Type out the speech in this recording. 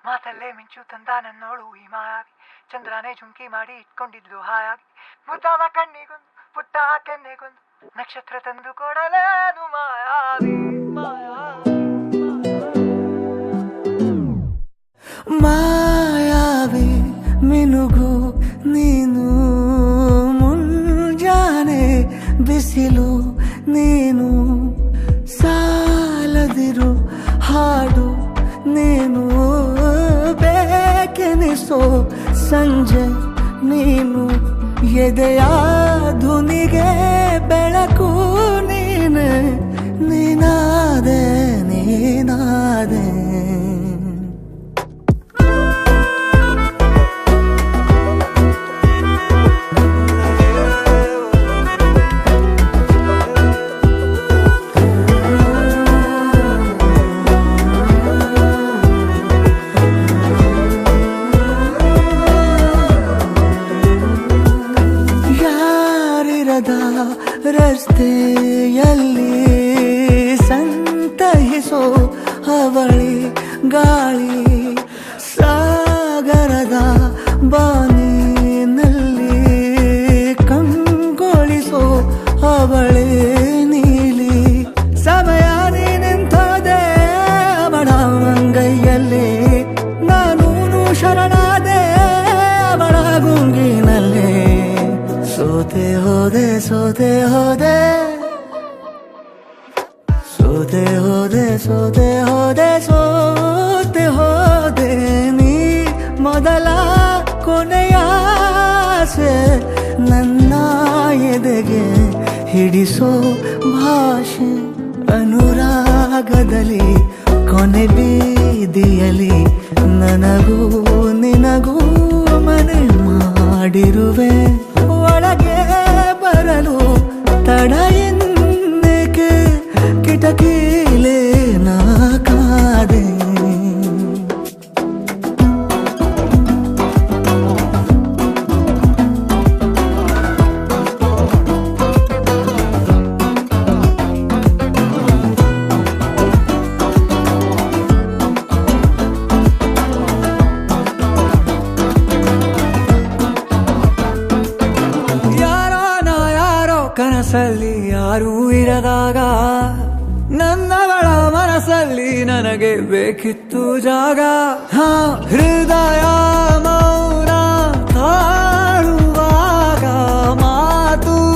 ಮಾತಲ್ಲೇ ಮಿಂಚು ತಂದ ನನ್ನೋಳು ಈ ಮಾಯಾವಿ, ಚಂದ್ರನೇ ಜುಂಕಿ ಮಾಡಿ ಇಟ್ಕೊಂಡಿದ್ಲು ಹಾಯಾಗಿ, ಮುದ್ದಾದ ಕಣ್ಣಿಗೊಂದು ಪುಟ್ಟ ಕೆನ್ನೆಗೊಂದು ನಕ್ಷತ್ರ ತಂದು ಕೊಡಲೇನು ಮಾಯಾವಿ ಮಾಯಾವಿ ಮಿನುಗು ನೀನು, ಮುಂಜಾನೆ ಬಿಸಿಲು ನೀನು, ಸಾಲದಿರು ಹಾಡು ನೀನು, ಬೇಕೆನಿಸೋ ಸಂಜೆ ನೀನು, ಎದೆಯ ಧುನಿಗೆ ಬೆಳಕು ನೀನೆ, ನೀನಾದೆ ನೀನಾದೆ. ರಸ್ತೆಯಲ್ಲಿ ಸಂತಹಿಸೋ ಅವಳಿ ಗಾಳಿ, ಸಾಗರದ ಬಾನಿನಲ್ಲಿ ಕಂಗೊಳಿಸೋ ಅವಳೆ ನೀಲಿ, ಸಮಯ ನಿಂತೋದೆ ಅವಳ ಅಂಗೈಯಲ್ಲಿ, ನಾನು ಶರಣಾದೆ ಅವಳ ಗುಂಗಿನಲ್ಲಿ, ಸೋತೆ ಹೋದೆ ಸೋತೆ ಹೋದೆ ಸೋತೆ ಹೋದೆ ಸೋತೆ ಹೋದೆ ಸೋತೆ ಹೋದೆ, ನೀ ಮೊದಲ ಕೊನೆಯ ಆಸೆ ನನ್ನ ಎದೆಗೆ ಹಿಡಿಸೋ ಭಾಷೆ, ಅನುರಾಗದಲ್ಲಿ ಕೊನೆ ಬೀದಿಯಲ್ಲಿ ನನಗೂ ನಿನಗೂ ಮನೆ ಮಾಡಿರುವೆ, ಒಳಗೆ ಬರಲು ತಡ ಎಂದೇಕೆ ಕಿಟಕಿಲೇ ನಾ ಕಾದೆ. ಕನಸಲ್ಲಿ ಯಾರೂ ಇರದಾಗ ನನ್ನವಳ ಮನಸ್ಸಲ್ಲಿ ನನಗೆ ಬೇಕಿತ್ತು ಜಾಗ, ಹೃದಯ